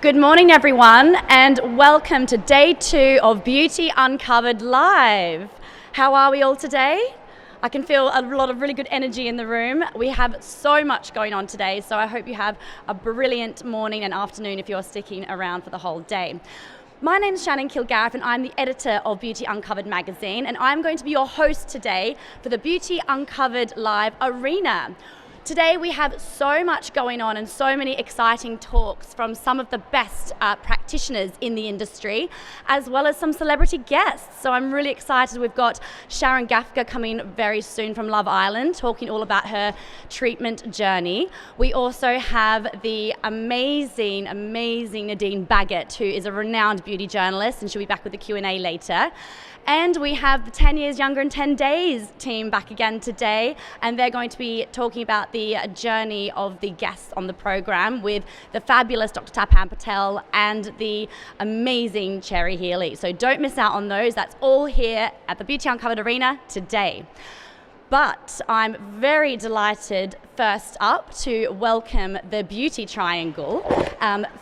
Good morning, everyone, and welcome to day 2 of Beauty Uncovered Live. How are we all today? I can feel a lot of really good energy in the room. We have so much going on today, so I hope you have a brilliant morning and afternoon if you're sticking around for the whole day. My name is Shannon Kilgareth and I'm the editor of Beauty Uncovered magazine, and I'm going to be your host today for the Beauty Uncovered Live Arena. Today we have so much going on and so many exciting talks from some of the best practitioners in the industry, as well as some celebrity guests. So I'm really excited. We've got Sharon Gafka coming very soon from Love Island, talking all about her treatment journey. We also have the amazing Nadine Baggett, who is a renowned beauty journalist, and she'll be back with the Q&A later. And we have the 10 Years Younger in 10 Days team back again today, and they're going to be talking about the journey of the guests on the program with the fabulous Dr. Tapan Patel and the amazing Cherry Healy. So don't miss out on those. That's all here at the Beauty Uncovered Arena today. But I'm very delighted first up to welcome the Beauty Triangle.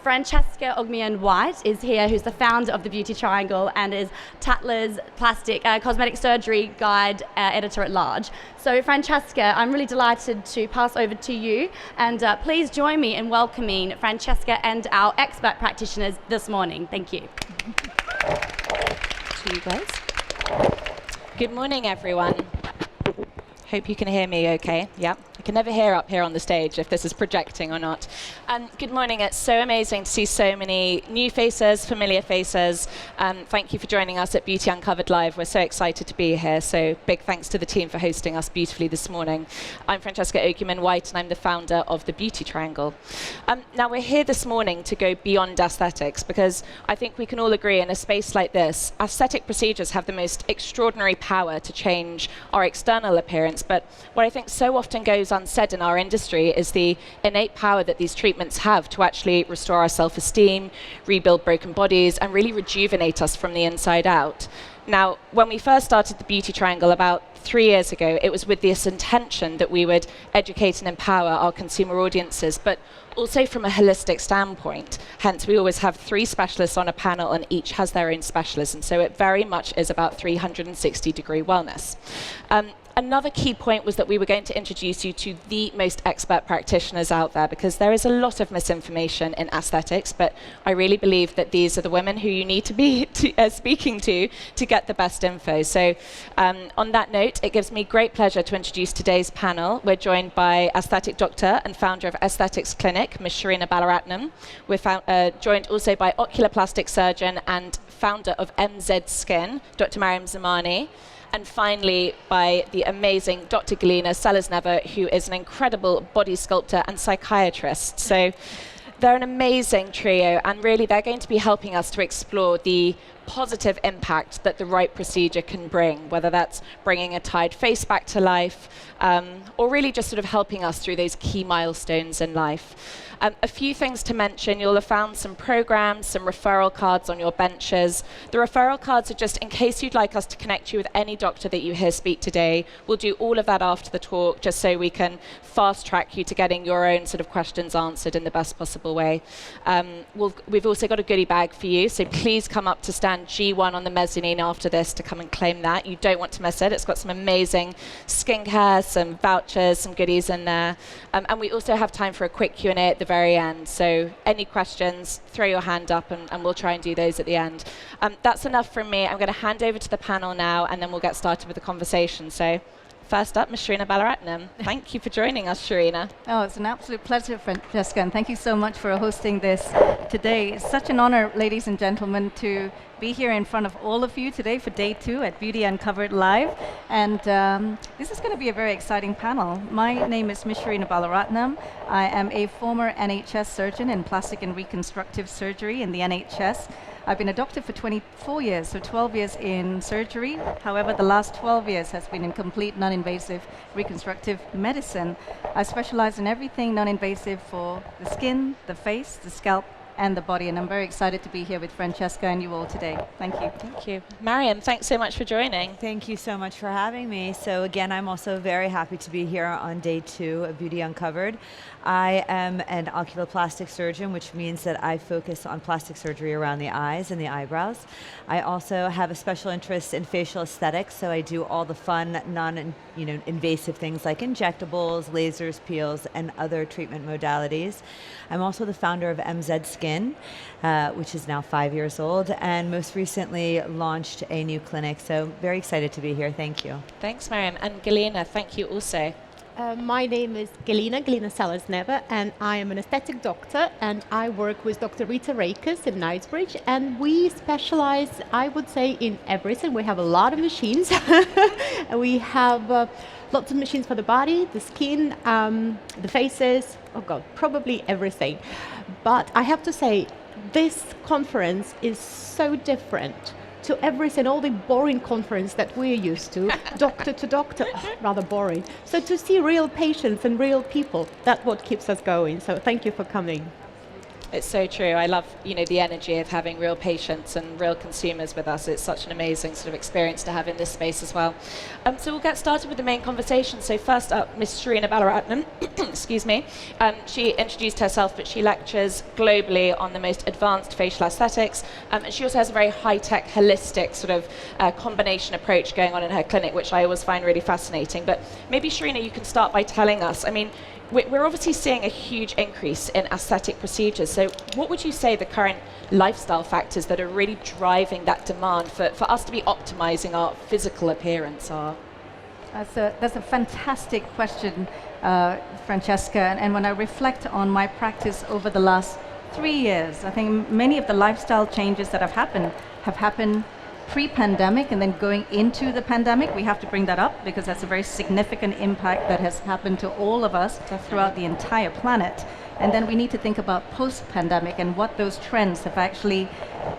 Francesca Ogmian-White is here, who's the founder of the Beauty Triangle and is Tatler's cosmetic surgery guide editor at large. So Francesca, I'm really delighted to pass over to you, and please join me in welcoming Francesca and our expert practitioners this morning. Thank you. To you guys. Good morning, everyone. Hope you can hear me okay. Yeah, I can never hear up here on the stage if this is projecting or not. Good morning. It's so amazing to see so many new faces, familiar faces. Thank you for joining us at Beauty Uncovered Live. We're so excited to be here. So big thanks to the team for hosting us beautifully this morning. I'm Francesca Ogmian-White, and I'm the founder of the Beauty Triangle. Now we're here this morning to go beyond aesthetics, because I think we can all agree in a space like this, aesthetic procedures have the most extraordinary power to change our external appearance. But what I think so often goes unsaid in our industry is the innate power that these treatments have to actually restore our self-esteem, rebuild broken bodies, and really rejuvenate us from the inside out. Now, when we first started the Beauty Triangle about 3 years ago, it was with this intention that we would educate and empower our consumer audiences, but also from a holistic standpoint. Hence, we always have 3 specialists on a panel, and each has their own specialism. So it very much is about 360-degree wellness. Another key point was that we were going to introduce you to the most expert practitioners out there, because there is a lot of misinformation in aesthetics, but I really believe that these are the women who you need to be speaking to get the best info. So on that note, it gives me great pleasure to introduce today's panel. We're joined by aesthetic doctor and founder of Aesthetics Clinic, Ms. Sharina Balaratnam. We're joined also by ocular plastic surgeon and founder of MZ Skin, Dr. Mariam Zamani. And finally, by the amazing Dr. Galina Sellers-Never, who is an incredible body sculptor and psychiatrist. So they're an amazing trio, and really they're going to be helping us to explore the positive impact that the right procedure can bring, whether that's bringing a tired face back to life, or really just sort of helping us through those key milestones in life. A few things to mention: you'll have found some programs, some referral cards on your benches. The referral cards are just in case you'd like us to connect you with any doctor that you hear speak today. We'll do all of that after the talk, just so we can fast track you to getting your own sort of questions answered in the best possible way. We've also got a goodie bag for you, so please come up to stand G1 on the mezzanine after this to come and claim that. You don't want to miss it. It's got some amazing skincare, some vouchers, some goodies in there. And we also have time for a quick Q&A at the very end. So any questions, throw your hand up, and we'll try and do those at the end. That's enough from me. I'm going to hand over to the panel now, and then we'll get started with the conversation. So first up, Ms. Sharina Balaratnam. Thank you for joining us, Sharina. Oh, it's an absolute pleasure, Francesca, and thank you so much for hosting this today. It's such an honor, ladies and gentlemen, to be here in front of all of you today for day 2 at Beauty Uncovered Live. And this is going to be a very exciting panel. My name is Ms. Sharina Balaratnam. I am a former NHS surgeon in plastic and reconstructive surgery in the NHS. I've been a doctor for 24 years, so 12 years in surgery. However, the last 12 years has been in complete non-invasive reconstructive medicine. I specialize in everything non-invasive for the skin, the face, the scalp, and the body. And I'm very excited to be here with Francesca and you all today. Thank you. Thank you. Mariam, thanks so much for joining. Thank you so much for having me. So again, I'm also very happy to be here on day 2 of Beauty Uncovered. I am an oculoplastic surgeon, which means that I focus on plastic surgery around the eyes and the eyebrows. I also have a special interest in facial aesthetics, so I do all the fun, non-invasive things like injectables, lasers, peels, and other treatment modalities. I'm also the founder of MZ Skin, which is now 5 years old, and most recently launched a new clinic. So very excited to be here. Thank you. Thanks, Mariam. And Galina, thank you also. My name is Galina Sellers-Never, and I am an aesthetic doctor, and I work with Dr. Rita Rakers in Knightsbridge, and we specialize, I would say, in everything. We have a lot of machines. And we have lots of machines for the body, the skin, the faces, oh God, probably everything. But I have to say, this conference is so different to everything, all the boring conference that we're used to, doctor to doctor, rather boring. So to see real patients and real people, that's what keeps us going. So thank you for coming. It's so true. I love, the energy of having real patients and real consumers with us. It's such an amazing sort of experience to have in this space as well. So we'll get started with the main conversation. So first up, Ms. Srina Balaratnam, excuse me. She introduced herself, but she lectures globally on the most advanced facial aesthetics. And she also has a very high-tech, holistic sort of combination approach going on in her clinic, which I always find really fascinating. But maybe, Srina, you can start by telling us, we're obviously seeing a huge increase in aesthetic procedures. So what would you say the current lifestyle factors that are really driving that demand for us to be optimizing our physical appearance are? That's a fantastic question, Francesca. And when I reflect on my practice over the last 3 years, I think many of the lifestyle changes that have happened pre-pandemic and then going into the pandemic. We have to bring that up because that's a very significant impact that has happened to all of us throughout the entire planet. And then we need to think about post-pandemic and what those trends have actually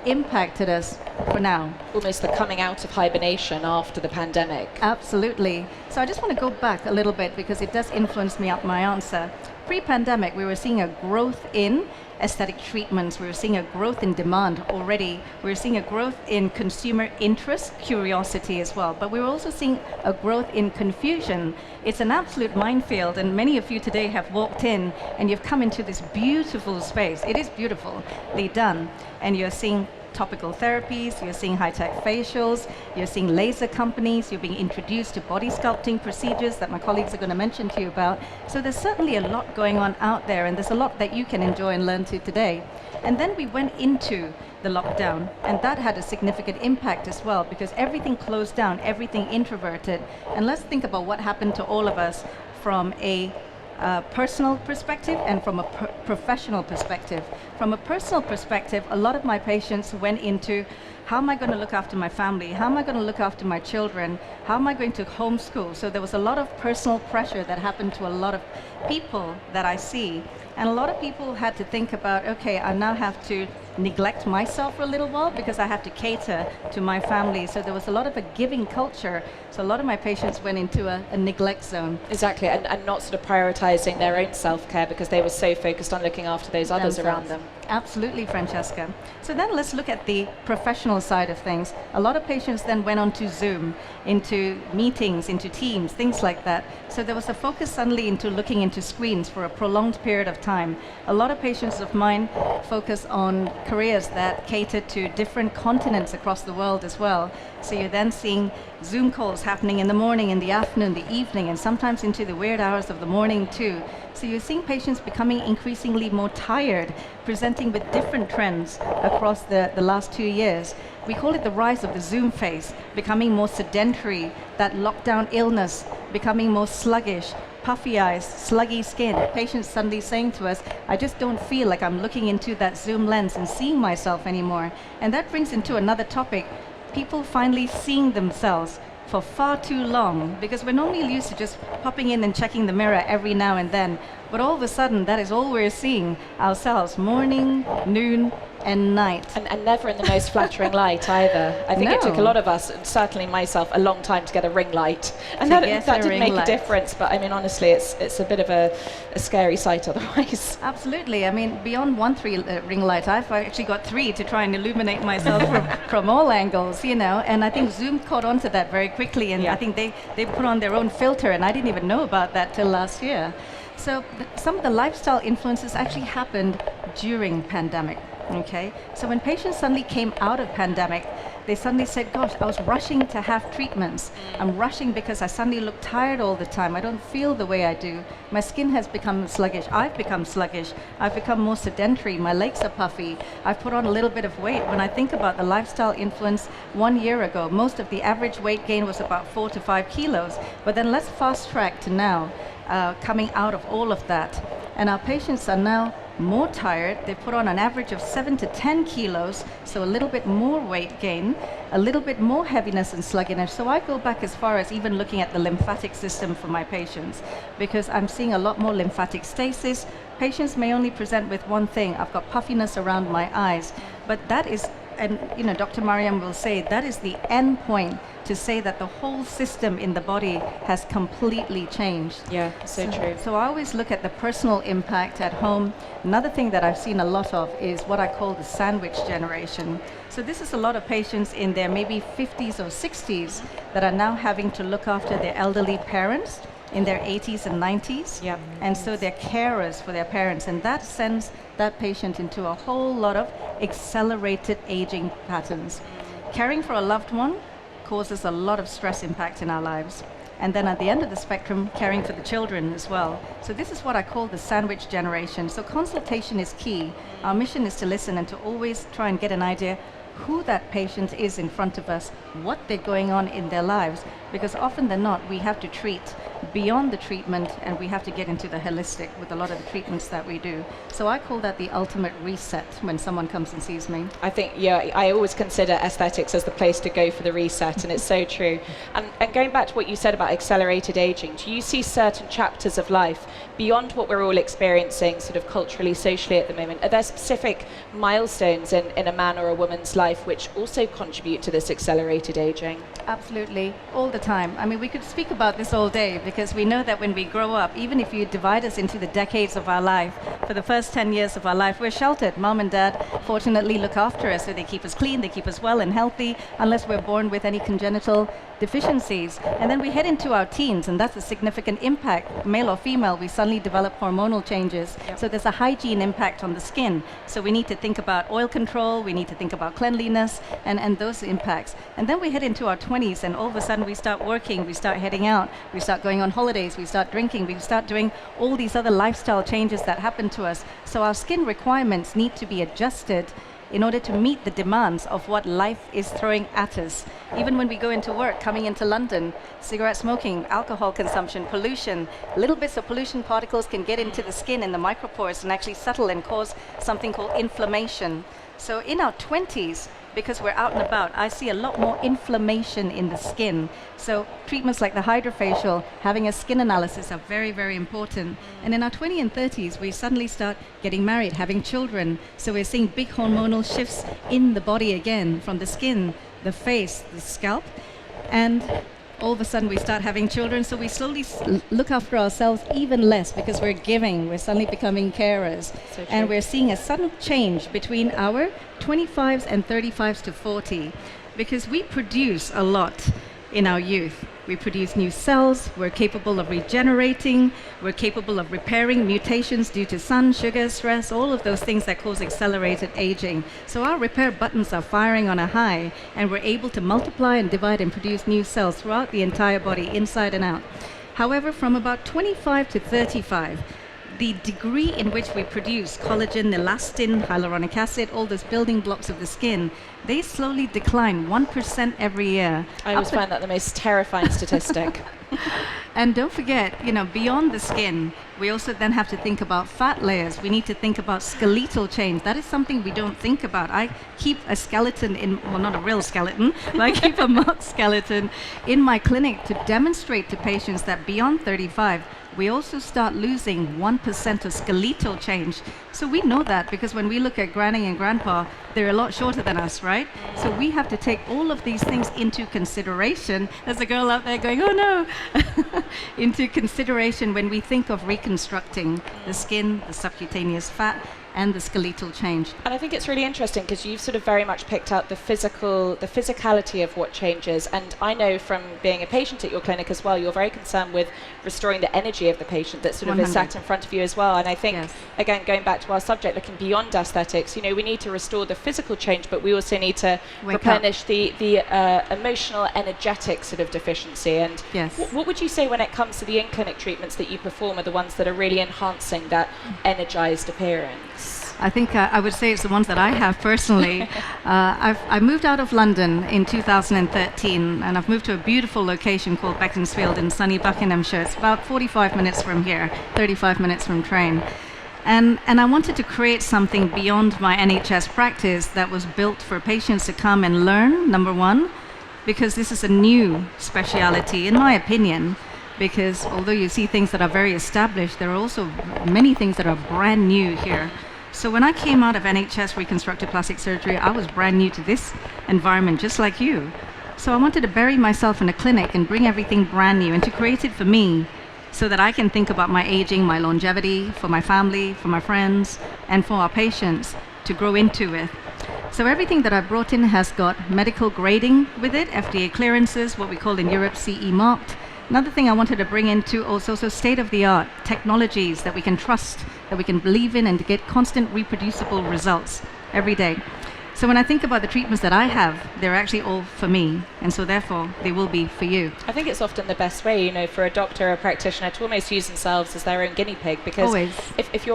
impacted us for now. Almost the coming out of hibernation after the pandemic. Absolutely. So I just want to go back a little bit because it does influence my answer. Pre-pandemic, we were seeing a growth in aesthetic treatments. We were seeing a growth in demand already. We were seeing a growth in consumer interest, curiosity as well. But we were also seeing a growth in confusion. It's an absolute minefield, and many of you today have walked in and you've come into this beautiful space. It is beautifully done. And you're seeing topical therapies, you're seeing high-tech facials, you're seeing laser companies, you're being introduced to body sculpting procedures that my colleagues are going to mention to you about. So there's certainly a lot going on out there, and there's a lot that you can enjoy and learn to today. And then we went into the lockdown, and that had a significant impact as well because everything closed down, everything introverted. And let's think about what happened to all of us from a personal perspective and from a professional perspective. From a personal perspective, a lot of my patients went into how am I going to look after my family? How am I going to look after my children? How am I going to homeschool? So there was a lot of personal pressure that happened to a lot of people that I see. And a lot of people had to think about, okay, I now have to neglect myself for a little while because I have to cater to my family. So there was a lot of a giving culture. So a lot of my patients went into a neglect zone. Exactly, and not sort of prioritizing their own self-care because they were so focused on looking after those others around them. Absolutely, Francesca. So then let's look at the professional side of things. A lot of patients then went on to Zoom, into meetings, into Teams, things like that. So there was a focus suddenly into looking into screens for a prolonged period of time. A lot of patients of mine focus on careers that cater to different continents across the world as well. So you're then seeing Zoom calls happening in the morning, in the afternoon, the evening, and sometimes into the weird hours of the morning too. So you're seeing patients becoming increasingly more tired, presenting with different trends across the last 2 years. We call it the rise of the Zoom face, becoming more sedentary, that lockdown illness, becoming more sluggish, puffy eyes, sluggy skin. Patients suddenly saying to us, I just don't feel like I'm looking into that Zoom lens and seeing myself anymore. And that brings into another topic, people finally seeing themselves for far too long, because we're normally used to just popping in and checking the mirror every now and then. But all of a sudden, that is all we're seeing ourselves, morning, noon, and night. And never in the most flattering light either. I think it took a No. lot of us, and certainly myself, a long time to get a ring light. And To that get did a ring make light. a difference, but I mean, honestly, it's a bit of a scary sight otherwise. Absolutely. I mean, beyond one ring light, I've actually got 3 to try and illuminate myself from all angles, you know. And I think Zoom caught on to that very quickly, and Yeah. I think they put on their own filter, and I didn't even know about that till last year. So some of the lifestyle influences actually happened during pandemic. Okay, so when patients suddenly came out of pandemic, they suddenly said, gosh, I was rushing to have treatments. I'm rushing because I suddenly look tired all the time. I don't feel the way I do. My skin has become sluggish. I've become sluggish. I've become more sedentary. My legs are puffy. I've put on a little bit of weight. When I think about the lifestyle influence 1 year ago, most of the average weight gain was about 4 to 5 kilos. But then let's fast track to now, coming out of all of that. And our patients are now more tired. They put on an average of 7 to 10 kilos, so a little bit more weight gain, a little bit more heaviness and sluggishness. So I go back as far as even looking at the lymphatic system for my patients, because I'm seeing a lot more lymphatic stasis. Patients may only present with one thing. I've got puffiness around my eyes, but that is, and you know, Dr. Mariam will say, that is the end point to say that the whole system in the body has completely changed. Yeah, so true. So I always look at the personal impact at home. Another thing that I've seen a lot of is what I call the sandwich generation. So this is a lot of patients in their maybe 50s or 60s that are now having to look after their elderly parents in their 80s and 90s. Yeah. And so they're carers for their parents, and that sends that patient into a whole lot of accelerated aging patterns. Caring for a loved one causes a lot of stress impact in our lives. And then at the end of the spectrum, caring for the children as well. So this is what I call the sandwich generation. So consultation is key. Our mission is to listen and to always try and get an idea who that patient is in front of us, what they're going on in their lives, because often than not, we have to treat beyond the treatment, and we have to get into the holistic with a lot of the treatments that we do. So I call that the ultimate reset when someone comes and sees me. I think, yeah, I always consider aesthetics as the place to go for the reset, and it's so true. And going back to what you said about accelerated aging, do you see certain chapters of life beyond what we're all experiencing sort of culturally, socially at the moment? Are there specific milestones in a man or a woman's life which also contribute to this accelerated aging? Absolutely, all the time. I mean, we could speak about this all day, because we know that when we grow up, even if you divide us into the decades of our life, for the first 10 years of our life, we're sheltered. Mom and dad fortunately look after us, so they keep us clean, they keep us well and healthy, unless we're born with any congenital deficiencies. And then we head into our teens, and that's a significant impact. Male or female, we suddenly develop hormonal changes. Yep. So there's a hygiene impact on the skin. So we need to think about oil control, we need to think about cleanliness, and those impacts. And then we head into our 20s, and all of a sudden we start working, we start heading out, we start going on holidays, we start drinking, we start doing all these other lifestyle changes that happen to us. So our skin requirements need to be adjusted in order to meet the demands of what life is throwing at us. Even when we go into work, coming into London, cigarette smoking, alcohol consumption, pollution, little bits of pollution particles can get into the skin in the micropores and actually settle and cause something called inflammation. So in our 20s, because we're out and about, I see a lot more inflammation in the skin. So treatments like the hydrofacial, having a skin analysis are very, very important. And in our 20s and 30s, we suddenly start getting married, having children. So we're seeing big hormonal shifts in the body again, from the skin, the face, the scalp. And all of a sudden we start having children, so we slowly look after ourselves even less, because we're giving, we're suddenly becoming carers. So and true. we're seeing a sudden change between our 25s and 35s to 40, because we produce a lot in our youth. We produce new cells, we're capable of regenerating, we're capable of repairing mutations due to sun, sugar, stress, all of those things that cause accelerated aging. So our repair buttons are firing on a high, and we're able to multiply and divide and produce new cells throughout the entire body, inside and out. However, from about 25 to 35, the degree in which we produce collagen, elastin, hyaluronic acid, all those building blocks of the skin, they slowly decline 1% every year. I always find that the most terrifying statistic. And don't forget, you know, beyond the skin, we also then have to think about fat layers. We need to think about skeletal change. That is something we don't think about. I keep a skeleton in, well, not a real skeleton, but I keep a mock skeleton in my clinic to demonstrate to patients that beyond 35, we also start losing 1% of skeletal change. So we know that because when we look at granny and grandpa, they're a lot shorter than us, right? So we have to take all of these things into consideration. There's a girl out there going, oh no, into consideration when we think of reconstructing the skin, the subcutaneous fat, and the skeletal change. And I think it's really interesting because you've sort of very much picked out the physicality of what changes. And I know from being a patient at your clinic as well, you're very concerned with restoring the energy of the patient that sort of 100. is sat in front of you as well. And I think, Yes. again, going back to our subject, looking beyond aesthetics, you know, we need to restore the physical change, but we also need to Wake up. replenish the emotional, energetic sort of deficiency. And Yes. what would you say when it comes to the in-clinic treatments that you perform are the ones that are really enhancing that energized appearance? I think I would say it's the ones that I have personally. I moved out of London in 2013, and I've moved to a beautiful location called Beaconsfield in sunny Buckinghamshire. It's about 45 minutes from here, 35 minutes from train. And I wanted to create something beyond my NHS practice that was built for patients to come and learn, number one, because this is a new speciality, in my opinion, because although you see things that are very established, there are also many things that are brand new here. So when I came out of NHS reconstructive plastic surgery, I was brand new to this environment, just like you. So I wanted to bury myself in a clinic and bring everything brand new and to create it for me so that I can think about my aging, my longevity, for my family, for my friends, and for our patients to grow into it. So everything that I brought in has got medical grading with it, FDA clearances, what we call in Europe CE marked. Another thing I wanted to bring into also state-of-the-art technologies that we can trust, that we can believe in, and to get constant reproducible results every day. So when I think about the treatments that I have, they're actually all for me, and so therefore they will be for you. I think it's often the best way, you know, for a doctor or a practitioner to almost use themselves as their own guinea pig, because Always. if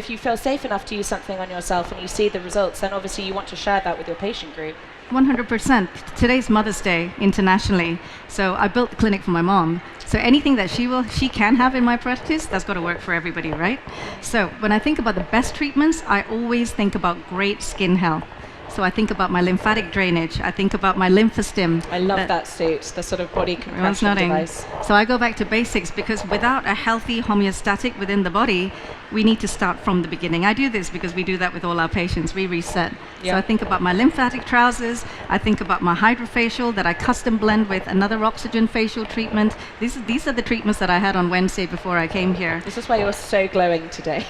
you feel safe enough to use something on yourself and you see the results, then obviously you want to share that with your patient group. 100%. Today's Mother's Day internationally, so I built the clinic for my mom. So anything that she can have in my practice, that's got to work for everybody, right? So when I think about the best treatments, I always think about great skin health. So I think about my lymphatic drainage. I think about my lymphostim. I love that suit, the sort of body Everyone's compression nodding. device. So I go back to basics because without a healthy homeostatic within the body, we need to start from the beginning. I do this because we do that with all our patients. We reset. Yeah. So I think about my lymphatic trousers. I think about my hydrofacial that I custom blend with another oxygen facial treatment. These are the treatments that I had on Wednesday before I came here. This is why you're so glowing today.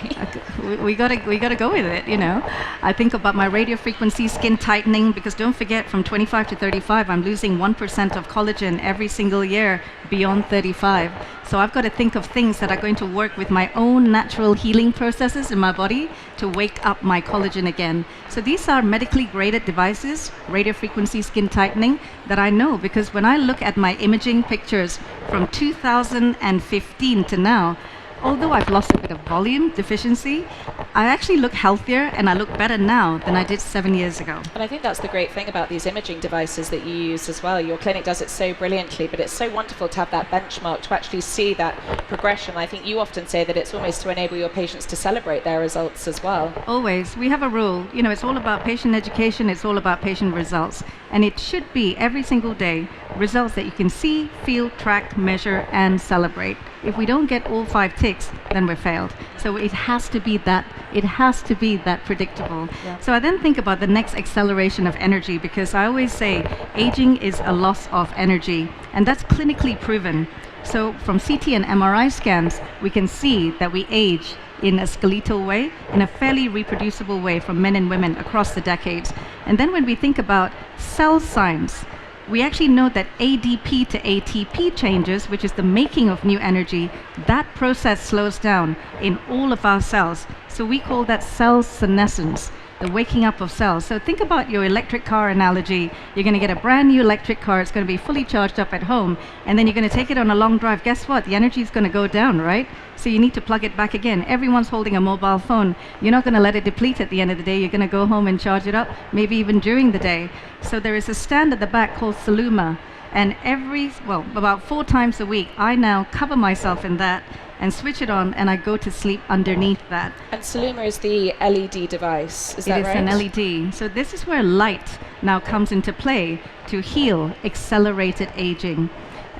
We gotta go with it, you know. I think about my radio frequency skin tightening because don't forget, from 25 to 35, I'm losing 1% of collagen every single year beyond 35. So I've got to think of things that are going to work with my own natural healing processes in my body to wake up my collagen again. So these are medically graded devices, radio frequency skin tightening, that I know because when I look at my imaging pictures from 2015 to now, although I've lost a bit of volume deficiency, I actually look healthier and I look better now than I did 7 years ago. And I think that's the great thing about these imaging devices that you use as well. Your clinic does it so brilliantly, but it's so wonderful to have that benchmark, to actually see that progression. I think you often say that it's almost to enable your patients to celebrate their results as well. Always. We have a rule. You know, it's all about patient education. It's all about patient results. And it should be every single day results that you can see, feel, track, measure, and celebrate. If we don't get all 5 ticks, then we're failed. So it has to be that. It has to be that predictable. Yeah. So I then think about the next acceleration of energy because I always say aging is a loss of energy, and that's clinically proven. So from CT and MRI scans, we can see that we age in a skeletal way, in a fairly reproducible way from men and women across the decades. And then when we think about cell science, we actually know that ADP to ATP changes, which is the making of new energy, that process slows down in all of our cells. So we call that cell senescence, the waking up of cells. So think about your electric car analogy. You're going to get a brand new electric car. It's going to be fully charged up at home. And then you're going to take it on a long drive. Guess what? The energy is going to go down, right? So you need to plug it back again. Everyone's holding a mobile phone. You're not going to let it deplete at the end of the day. You're going to go home and charge it up, maybe even during the day. So there is a stand at the back called Saluma. And about 4 times a week, I now cover myself in that and switch it on, and I go to sleep underneath that. And Saluma is the LED device, is that right? It is an LED. So this is where light now comes into play to heal accelerated aging.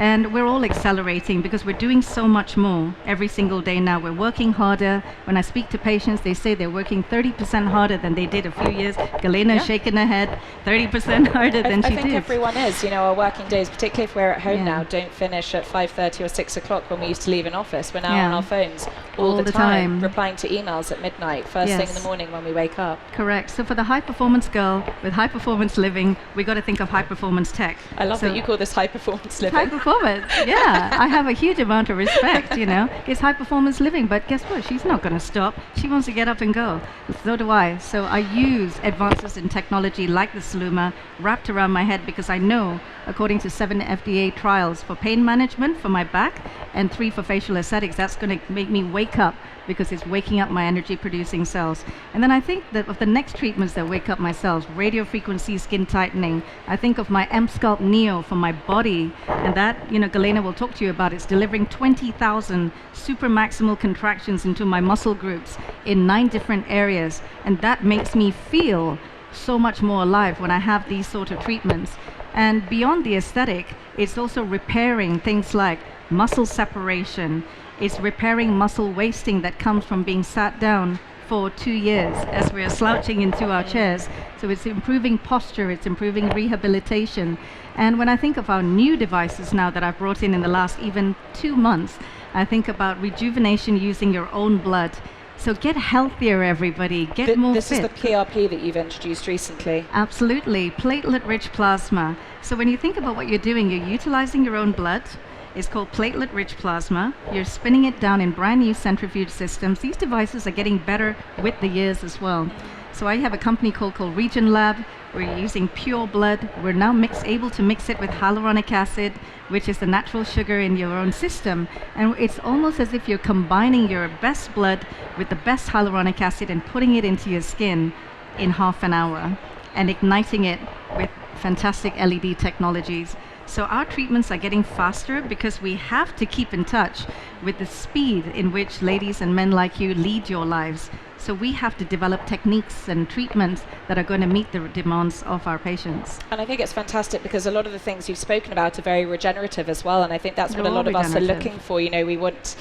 And we're all accelerating because we're doing so much more every single day now. We're working harder. When I speak to patients, they say they're working 30% harder than they did a few years. Galena's shaking her head, 30% harder than she I think did. everyone is. Our working days, particularly if we're at home now, don't finish at 5:30 or 6 o'clock when we used to leave an office. We're now on our phones all the time, replying to emails at midnight, first thing in the morning when we wake up. Correct. So for the high performance girl with high performance living, we got to think of high performance tech. I love that you call this high performance living. High performance, yeah. I have a huge amount of respect, It's high performance living, but guess what? She's not going to stop. She wants to get up and go. So do I. So I use advances in technology like the Saluma wrapped around my head because I know, according to 7 FDA trials for pain management for my back and 3 for facial aesthetics, that's going to make me wake up because it's waking up my energy producing cells. And then I think that of the next treatments that wake up my cells, radio frequency skin tightening, I think of my M-Sculpt Neo for my body, and that, Galena will talk to you about. It's delivering 20,000 super maximal contractions into my muscle groups in 9 different areas, and that makes me feel so much more alive when I have these sort of treatments. And beyond the aesthetic, it's also repairing things like muscle separation. It's repairing muscle wasting that comes from being sat down for 2 years as we're slouching into our chairs. So it's improving posture, it's improving rehabilitation. And when I think of our new devices now that I've brought in the last even 2 months, I think about rejuvenation using your own blood. So get healthier, everybody. Get more fit. This is the PRP that you've introduced recently. Absolutely. Platelet-rich plasma. So when you think about what you're doing, you're utilizing your own blood. It's called platelet-rich plasma. You're spinning it down in brand new centrifuge systems. These devices are getting better with the years as well. So I have a company called Region Lab. We're using pure blood. We're now able to mix it with hyaluronic acid, which is the natural sugar in your own system. And it's almost as if you're combining your best blood with the best hyaluronic acid and putting it into your skin in half an hour and igniting it with fantastic LED technologies. So our treatments are getting faster because we have to keep in touch with the speed in which ladies and men like you lead your lives. So we have to develop techniques and treatments that are going to meet the demands of our patients. And I think it's fantastic because a lot of the things you've spoken about are very regenerative as well. And I think that's what a lot of us are looking for. We want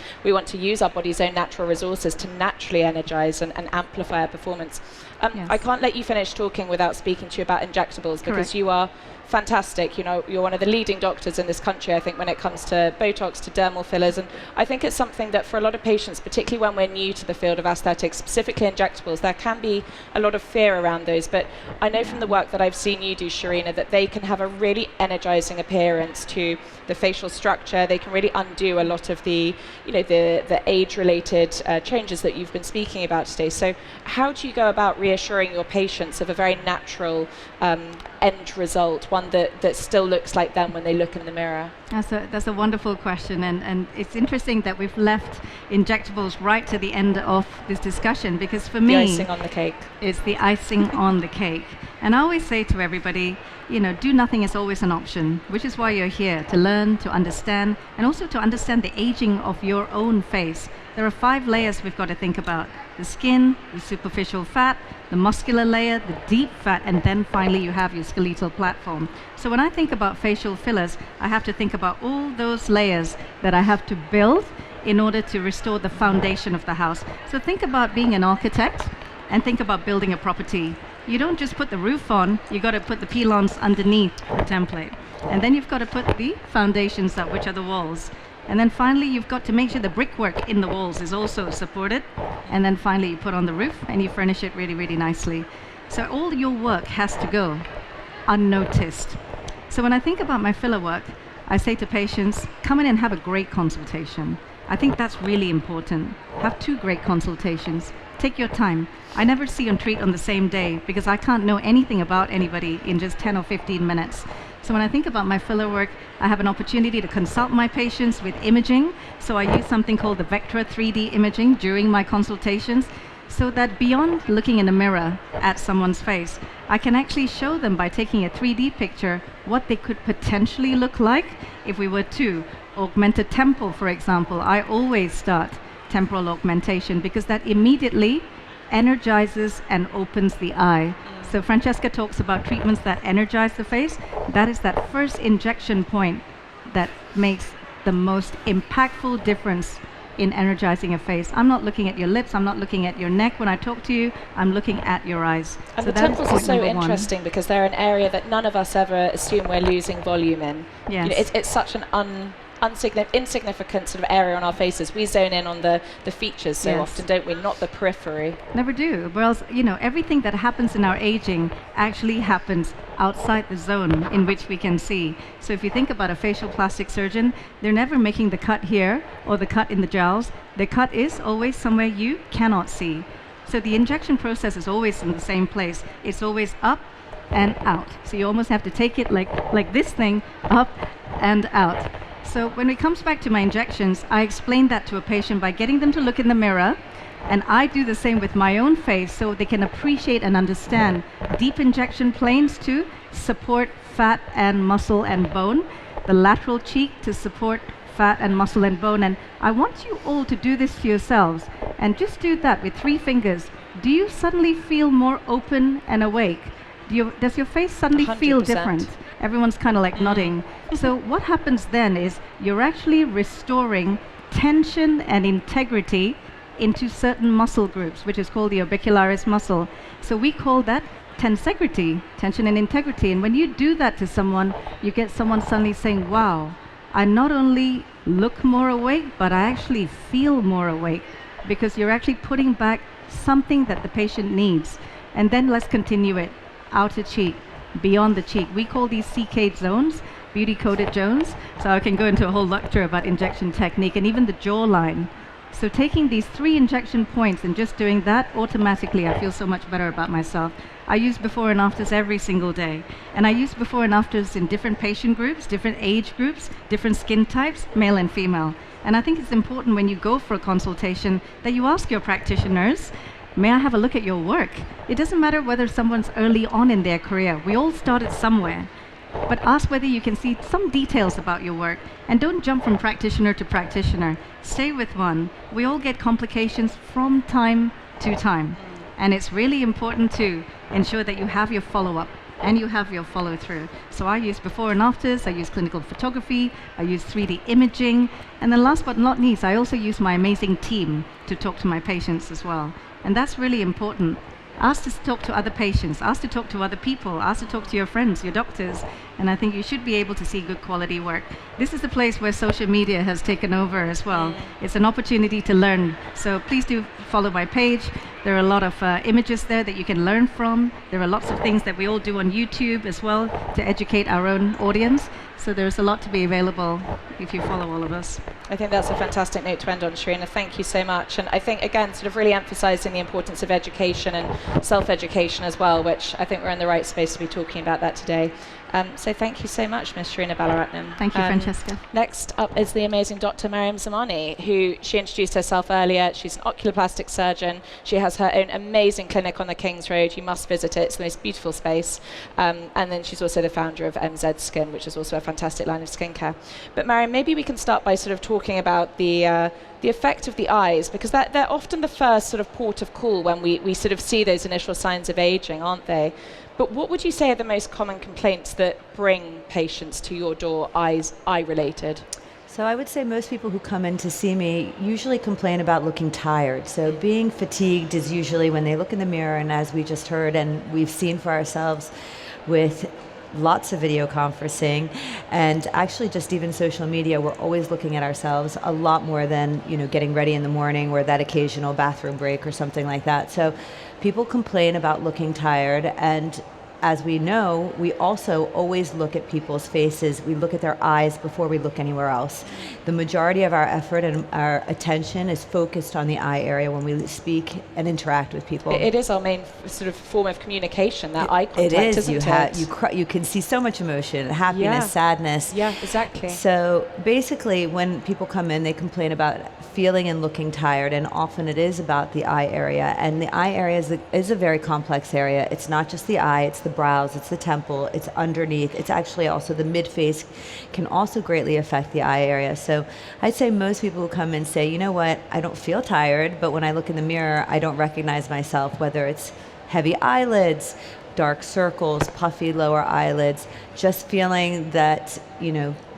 to use our body's own natural resources to naturally energize and amplify our performance. I can't let you finish talking without speaking to you about injectables because you are fantastic. You're one of the leading doctors in this country, I think, when it comes to Botox, to dermal fillers. And I think it's something that for a lot of patients, particularly when we're new to the field of aesthetics, specifically injectables, there can be a lot of fear around those. But I know from the work that I've seen you do, Sharina, that they can have a really energizing appearance to the facial structure. They can really undo a lot of the age-related changes that you've been speaking about today. So how do you go about reassuring your patients of a very natural end result, one that still looks like them when they look in the mirror? That's a wonderful question, and it's interesting that we've left injectables right to the end of this discussion because for me, the icing on the cake. It's the icing on the cake. And I always say to everybody, do nothing is always an option, which is why you're here, to learn, to understand, and also to understand the aging of your own face. There are 5 layers we've got to think about: the skin, the superficial fat, the muscular layer, the deep fat, and then finally you have your skeletal platform. So when I think about facial fillers, I have to think about all those layers that I have to build in order to restore the foundation of the house. So think about being an architect and think about building a property. You don't just put the roof on, you got to put the pylons underneath the template. And then you've got to put the foundations up, which are the walls. And then finally, you've got to make sure the brickwork in the walls is also supported. And then finally, you put on the roof and you furnish it really, really nicely. So all your work has to go unnoticed. So when I think about my filler work, I say to patients, come in and have a great consultation. I think that's really important. Have 2 great consultations. Take your time. I never see and treat on the same day because I can't know anything about anybody in just 10 or 15 minutes. So when I think about my filler work, I have an opportunity to consult my patients with imaging. So I use something called the Vectra 3D imaging during my consultations, so that beyond looking in a mirror at someone's face, I can actually show them by taking a 3D picture what they could potentially look like if we were to augment a temple, for example. I always start temporal augmentation because that immediately energizes and opens the eye. So Francesca talks about treatments that energize the face. That is that first injection point that makes the most impactful difference in energizing a face. I'm not looking at your lips, I'm not looking at your neck when I talk to you, I'm looking at your eyes. And So the that is temples are point so number one. interesting because they're an area that none of us ever assume we're losing volume in. Yes. You know, it's such an insignificant sort of area on our faces. We zone in on the features so Yes. often, don't we? Not the periphery. Never do. Whereas, everything that happens in our aging actually happens outside the zone in which we can see. So if you think about a facial plastic surgeon, they're never making the cut here or the cut in the jowls. The cut is always somewhere you cannot see. So the injection process is always in the same place. It's always up and out. So you almost have to take it like this thing, up and out. So when it comes back to my injections, I explain that to a patient by getting them to look in the mirror, and I do the same with my own face so they can appreciate and understand deep injection planes to support fat and muscle and bone, the lateral cheek to support fat and muscle and bone. And I want you all to do this to yourselves, and just do that with 3 fingers. Do you suddenly feel more open and awake? Does your face suddenly feel 100%. different? Everyone's kind of like nodding. So what happens then is you're actually restoring tension and integrity into certain muscle groups, which is called the orbicularis muscle. So we call that tensegrity, tension and integrity. And when you do that to someone, you get someone suddenly saying, wow, I not only look more awake, but I actually feel more awake, because you're actually putting back something that the patient needs. And then let's continue it. Outer cheek, beyond the cheek. We call these CK zones, beauty coded zones. So I can go into a whole lecture about injection technique and even the jawline. So taking these 3 injection points and just doing that, automatically I feel so much better about myself. I use before and afters every single day. And I use before and afters in different patient groups, different age groups, different skin types, male and female. And I think it's important when you go for a consultation that you ask your practitioners, may I have a look at your work? It doesn't matter whether someone's early on in their career. We all started somewhere. But ask whether you can see some details about your work. And don't jump from practitioner to practitioner. Stay with one. We all get complications from time to time. And it's really important to ensure that you have your follow-up and you have your follow-through. So I use before and afters, I use clinical photography, I use 3D imaging, and then last but not least, I also use my amazing team to talk to my patients as well. And that's really important. Ask to talk to other patients, ask to talk to other people, ask to talk to your friends, your doctors, and I think you should be able to see good quality work. This is the place where social media has taken over as well. It's an opportunity to learn. So please do follow my page. There are a lot of images there that you can learn from. There are lots of things that we all do on YouTube as well to educate our own audience. So there's a lot to be available if you follow all of us. I think that's a fantastic note to end on, Sharina. Thank you so much. And I think, again, sort of really emphasizing the importance of education and self-education as well, which I think we're in the right space to be talking about that today. So thank you so much, Ms. Sharina Balaratnam. Thank you, Francesca. Next up is the amazing Dr. Mariam Zamani, who she introduced herself earlier. She's an oculoplastic surgeon. She has her own amazing clinic on the King's Road. You must visit it. It's the most beautiful space. And then she's also the founder of MZ Skin, which is also a fantastic line of skincare. But Mariam, maybe we can start by sort of talking about the effect of the eyes, because they're often the first sort of port of call when we sort of see those initial signs of aging, aren't they? But what would you say are the most common complaints that bring patients to your door, eye-related? So I would say most people who come in to see me usually complain about looking tired. So being fatigued is usually when they look in the mirror, and as we just heard and we've seen for ourselves with lots of video conferencing and actually just even social media, we're always looking at ourselves a lot more than, getting ready in the morning or that occasional bathroom break or something like that. So people complain about looking tired, and as we know, we also always look at people's faces. We look at their eyes before we look anywhere else. The majority of our effort and our attention is focused on the eye area when we speak and interact with people. It is our main sort of form of communication, that eye contact, it is. isn't it? You can see so much emotion, happiness, sadness. Yeah, exactly. So basically, when people come in, they complain about feeling and looking tired, and often it is about the eye area. And the eye area is a very complex area. It's not just the eye, it's the brows, it's the temple, it's underneath. It's actually also the mid-face can also greatly affect the eye area. So I'd say most people who come in say, you know what, I don't feel tired, but when I look in the mirror, I don't recognize myself, whether it's heavy eyelids, dark circles, puffy lower eyelids, just feeling that,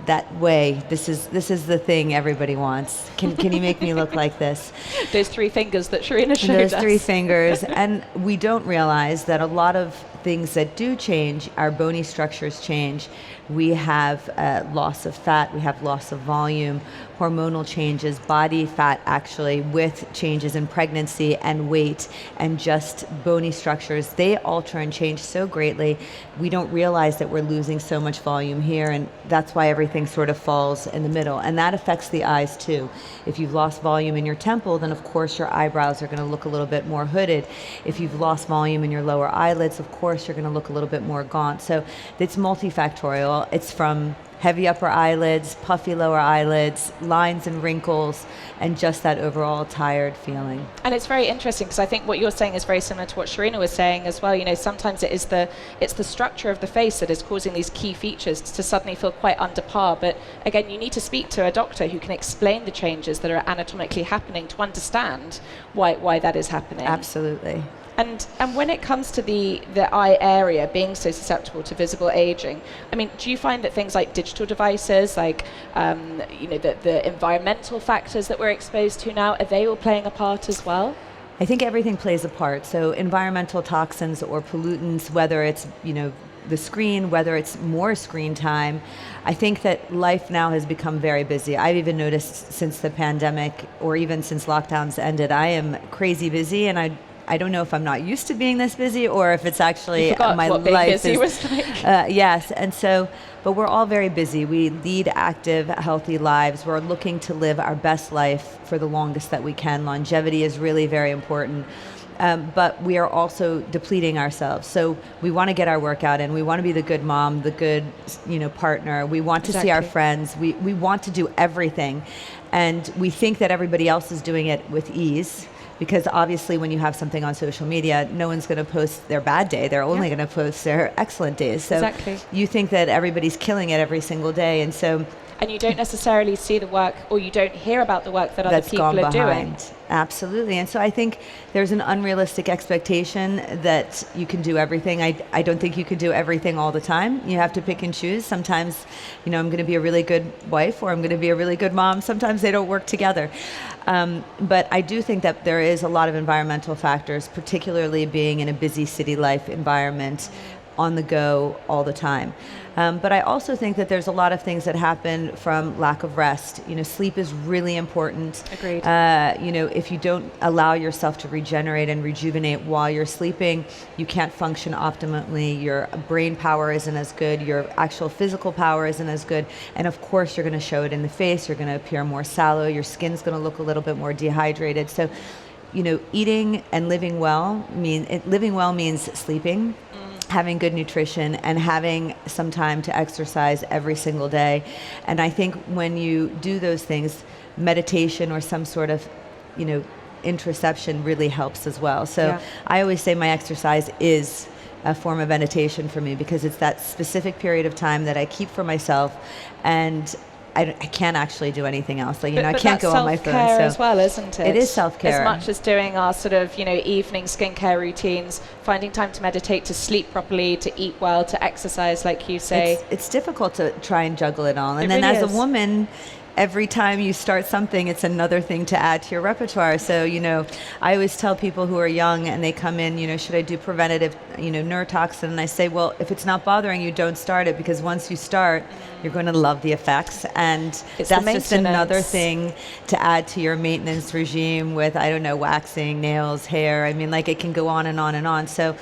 that way. This is the thing everybody wants. Can you make me look like this? Those 3 fingers that Sharina showed us. Those 3 fingers. And we don't realize that a lot of things that do change, our bony structures change. We have loss of fat, we have loss of volume, hormonal changes, body fat actually, with changes in pregnancy and weight and just bony structures. They alter and change so greatly. We don't realize that we're losing so much volume here, and that's why everything sort of falls in the middle. And that affects the eyes too. If you've lost volume in your temple, then of course your eyebrows are going to look a little bit more hooded. If you've lost volume in your lower eyelids, of course you're going to look a little bit more gaunt. So it's multifactorial. It's from heavy upper eyelids, puffy lower eyelids, lines and wrinkles, and just that overall tired feeling. And it's very interesting because I think what you're saying is very similar to what Sharina was saying as well. You know, sometimes it's the structure of the face that is causing these key features to suddenly feel quite under par. But again, you need to speak to a doctor who can explain the changes that are anatomically happening to understand why that is happening. Absolutely. And when it comes to the eye area being so susceptible to visible aging, I mean, do you find that things like digital devices, like the environmental factors that we're exposed to now, are they all playing a part as well? I think everything plays a part. So environmental toxins or pollutants, whether it's the screen, whether it's more screen time, I think that life now has become very busy. I've even noticed since the pandemic, or even since lockdowns ended, I am crazy busy, and I don't know if I'm not used to being this busy or if it's actually my what being life busy is, was like. yes, and so, but we're all very busy. We lead active, healthy lives. We're looking to live our best life for the longest that we can. Longevity is really very important. But we are also depleting ourselves. So we want to get our workout in. We want to be the good mom, the good partner. We want to see our friends. We want to do everything. And we think that everybody else is doing it with ease. Because obviously when you have something on social media, no one's going to post their bad day. They're only going to post their excellent days. So you think that everybody's killing it every single day. And you don't necessarily see the work, or you don't hear about the work that other people are doing. Absolutely. And so I think there's an unrealistic expectation that you can do everything. I don't think you can do everything all the time. You have to pick and choose. Sometimes, I'm going to be a really good wife, or I'm going to be a really good mom. Sometimes they don't work together. But I do think that there is a lot of environmental factors, particularly being in a busy city life environment, on the go all the time. But I also think that there's a lot of things that happen from lack of rest. Sleep is really important. Agreed. If you don't allow yourself to regenerate and rejuvenate while you're sleeping, you can't function optimally. Your brain power isn't as good. Your actual physical power isn't as good. And of course, you're going to show it in the face. You're going to appear more sallow. Your skin's going to look a little bit more dehydrated. So, eating and living well means sleeping, having good nutrition, and having some time to exercise every single day. And I think when you do those things, meditation or some sort of, introspection really helps as well. So I always say my exercise is a form of meditation for me, because it's that specific period of time that I keep for myself, and I can't actually do anything else. Like, I can't go on my phone. Self-care as well, isn't it? It is self-care. As much as doing our sort of, evening skincare routines, finding time to meditate, to sleep properly, to eat well, to exercise, like you say. It's difficult to try and juggle it all. And it then really as is. A woman, every time you start something, it's another thing to add to your repertoire. So, I always tell people who are young and they come in, should I do preventative, neurotoxin? And I say, well, if it's not bothering you, don't start it, because once you start, you're going to love the effects. And it's that's just another thing to add to your maintenance regime with, waxing, nails, hair. I mean, it can go on and on and on. So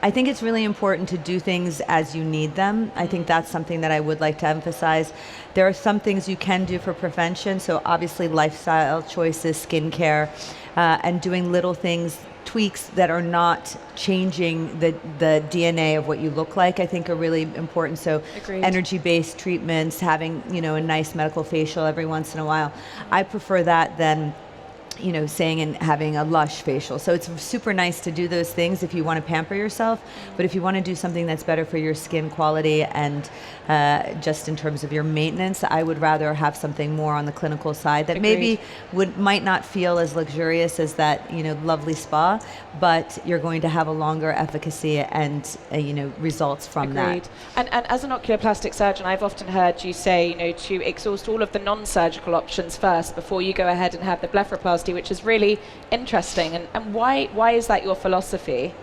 I think it's really important to do things as you need them. I think that's something that I would like to emphasize. There are some things you can do for prevention. So obviously lifestyle choices, skincare, and doing little things, tweaks that are not changing the DNA of what you look like, I think are really important. So energy-based treatments, having, a nice medical facial every once in a while. I prefer that than saying and having a lush facial. So it's super nice to do those things if you want to pamper yourself, but if you want to do something that's better for your skin quality and just in terms of your maintenance, I would rather have something more on the clinical side that Agreed. maybe might not feel as luxurious as that, lovely spa, but you're going to have a longer efficacy and, results from Agreed. that. And as an oculoplastic surgeon, I've often heard you say, to exhaust all of the non-surgical options first before you go ahead and have the blepharoplasty, which is really interesting. And why is that your philosophy?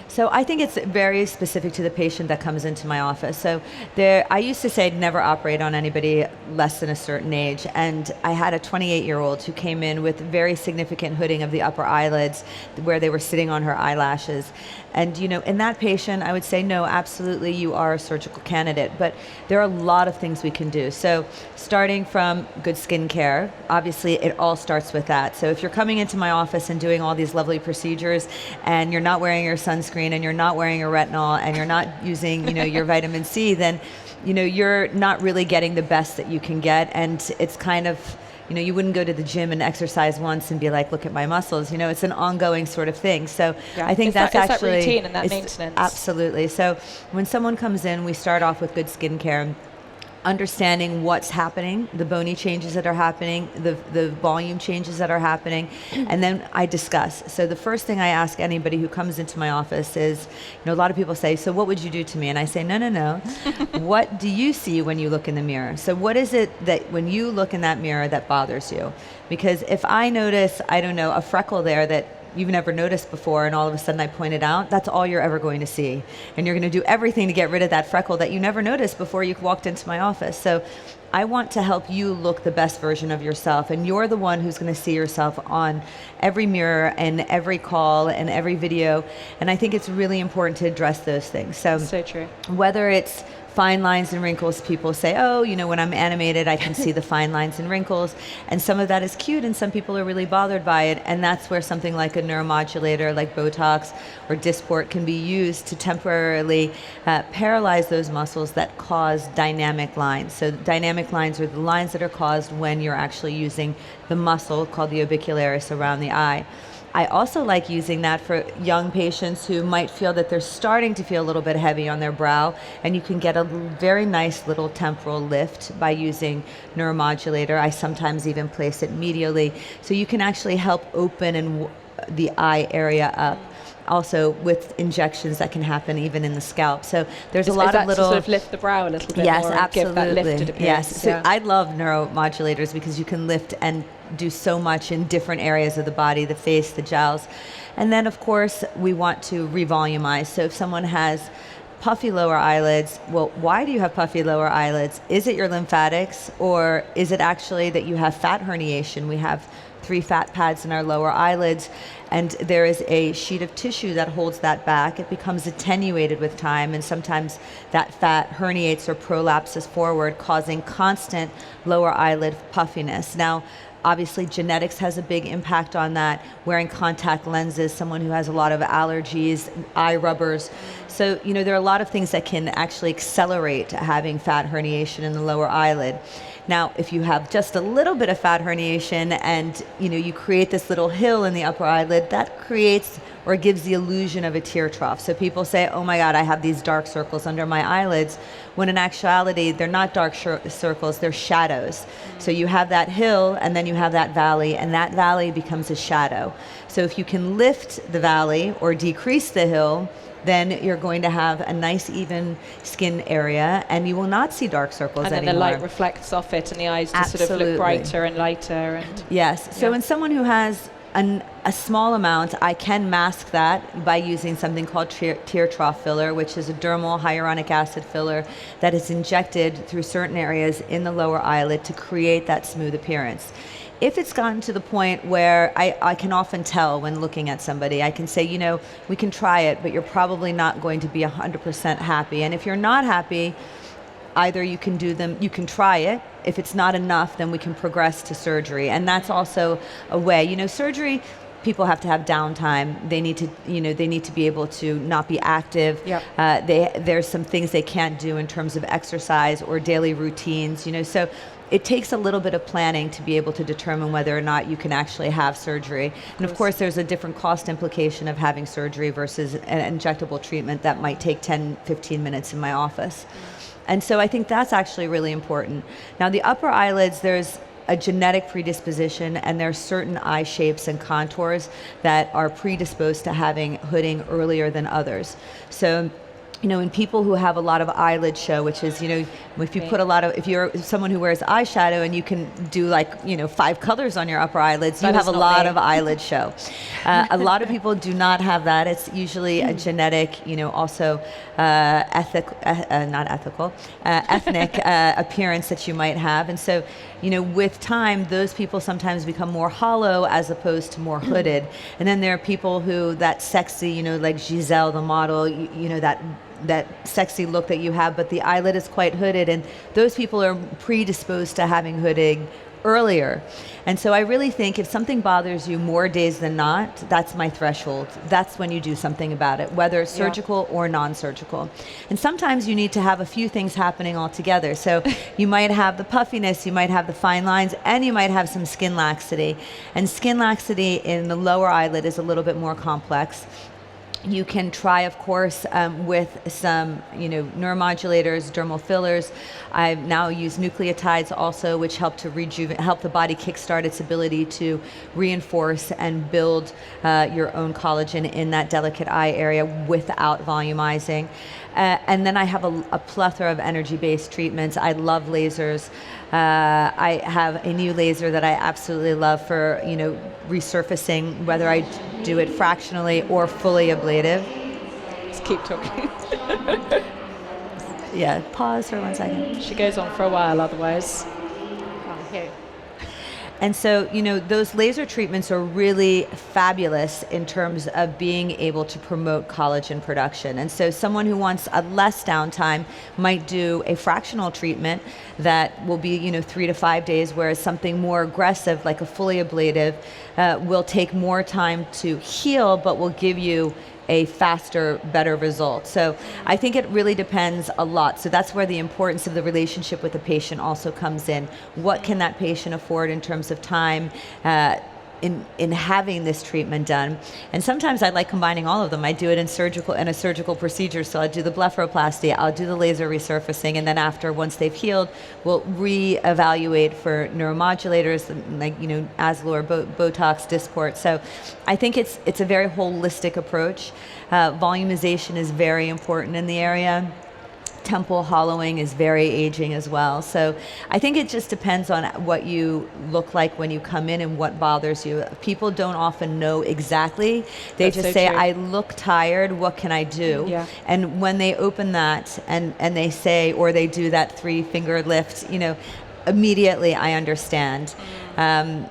So I think it's very specific to the patient that comes into my office. So I used to say I'd never operate on anybody less than a certain age. And I had a 28-year-old who came in with very significant hooding of the upper eyelids where they were sitting on her eyelashes. And in that patient, I would say, no, absolutely, you are a surgical candidate. But there are a lot of things we can do. So starting from good skincare, obviously it all starts with that. So if you're coming into my office and doing all these lovely procedures and you're not wearing your sunscreen and you're not wearing your retinol and you're not using, your vitamin C, then, you're not really getting the best that you can get. And it's kind of, you wouldn't go to the gym and exercise once and be like, look at my muscles. It's an ongoing sort of thing. So Yeah. I think It's that's that actually routine and that it's maintenance. Absolutely. So when someone comes in, we start off with good skincare, understanding what's happening, the bony changes that are happening, the volume changes that are happening, and then I discuss. So the first thing I ask anybody who comes into my office is, a lot of people say, so what would you do to me? And I say, no. What do you see when you look in the mirror? So what is it that when you look in that mirror that bothers you? Because if I notice, I don't know, a freckle there that you've never noticed before, and all of a sudden I point it out, that's all you're ever going to see. And you're going to do everything to get rid of that freckle that you never noticed before you walked into my office. So I want to help you look the best version of yourself, and you're the one who's going to see yourself on every mirror and every call and every video. And I think it's really important to address those things. So true. Whether it's fine lines and wrinkles, people say, oh, when I'm animated, I can see the fine lines and wrinkles. And some of that is cute, and some people are really bothered by it. And that's where something like a neuromodulator, like Botox or Dysport, can be used to temporarily paralyze those muscles that cause dynamic lines. So dynamic lines are the lines that are caused when you're actually using the muscle called the orbicularis around the eye. I also like using that for young patients who might feel that they're starting to feel a little bit heavy on their brow, and you can get a very nice little temporal lift by using neuromodulator. I sometimes even place it medially, so you can actually help open the eye area up. Also with injections that can happen even in the scalp. So there's a lot of little... to sort of lift the brow a little bit yes, more absolutely. and give that lifted appearance. Yes, so I love neuromodulators because you can lift and do so much in different areas of the body, the face, the jowls. And then of course we want to revolumize. So if someone has puffy lower eyelids, well, why do you have puffy lower eyelids? Is it your lymphatics, or is it actually that you have fat herniation? We have 3 fat pads in our lower eyelids, and there is a sheet of tissue that holds that back. It becomes attenuated with time, and sometimes that fat herniates or prolapses forward, causing constant lower eyelid puffiness. Now, obviously genetics has a big impact on that. Wearing contact lenses, someone who has a lot of allergies, eye rubbers. So, there are a lot of things that can actually accelerate having fat herniation in the lower eyelid. Now, if you have just a little bit of fat herniation and, you create this little hill in the upper eyelid, that creates or gives the illusion of a tear trough. So people say, oh my God, I have these dark circles under my eyelids, when in actuality, they're not dark circles, they're shadows. So you have that hill and then you have that valley, and that valley becomes a shadow. So if you can lift the valley or decrease the hill, then you're going to have a nice even skin area, and you will not see dark circles anymore. And then the light reflects off it, and the eyes just sort of look brighter and lighter. And yes. So in someone who has a small amount, I can mask that by using something called tear trough filler, which is a dermal hyaluronic acid filler that is injected through certain areas in the lower eyelid to create that smooth appearance. If it's gotten to the point where I can often tell when looking at somebody, I can say, we can try it, but you're probably not going to be 100% happy. And if you're not happy, either you can try it. If it's not enough, then we can progress to surgery. And that's also a way. Surgery people have to have downtime. They need to, they need to be able to not be active. Yep. There's some things they can't do in terms of exercise or daily routines, So it takes a little bit of planning to be able to determine whether or not you can actually have surgery. And of course, there's a different cost implication of having surgery versus an injectable treatment that might take 10, 15 minutes in my office. And so I think that's actually really important. Now, the upper eyelids, there's a genetic predisposition, and there are certain eye shapes and contours that are predisposed to having hooding earlier than others. So, in people who have a lot of eyelid show, which is, if you put if you're someone who wears eyeshadow and you can do 5 colors on your upper eyelids, you have a lot of eyelid show. A lot of people do not have that. It's usually a genetic, also ethnic appearance that you might have. And so, with time, those people sometimes become more hollow as opposed to more hooded. And then there are people who, that sexy, like Giselle, the model, that sexy look that you have, but the eyelid is quite hooded, and those people are predisposed to having hooding earlier. And so I really think if something bothers you more days than not, that's my threshold. That's when you do something about it, whether it's surgical or non-surgical. And sometimes you need to have a few things happening all together. So you might have the puffiness, you might have the fine lines, and you might have some skin laxity. And skin laxity in the lower eyelid is a little bit more complex. You can try, of course, with some, neuromodulators, dermal fillers. I now use nucleotides also, which help to help the body kickstart its ability to reinforce and build your own collagen in that delicate eye area without volumizing. And then I have a plethora of energy-based treatments. I love lasers. I have a new laser that I absolutely love for, resurfacing, whether I do it fractionally or fully ablative. Just keep talking. Yeah, pause for 1 second. She goes on for a while otherwise. Okay. And so, those laser treatments are really fabulous in terms of being able to promote collagen production. And so someone who wants a less downtime might do a fractional treatment that will be, 3 to 5 days, whereas something more aggressive, like a fully ablative, will take more time to heal, but will give you a faster, better result. So I think it really depends a lot. So that's where the importance of the relationship with the patient also comes in. What can that patient afford in terms of time in having this treatment done? And sometimes I like combining all of them. I do it in a surgical procedure. So I'll do the blepharoplasty, I'll do the laser resurfacing, and then after, once they've healed, we'll reevaluate for neuromodulators like Azlor, Botox, Dysport. So I think it's a very holistic approach. Volumization is very important in the area. Temple hollowing is very aging as well. So I think it just depends on what you look like when you come in and what bothers you. People don't often know exactly. They That's just so say, true. I look tired, what can I do? Yeah. And when they open that and they say, or they do that 3-finger lift, immediately I understand.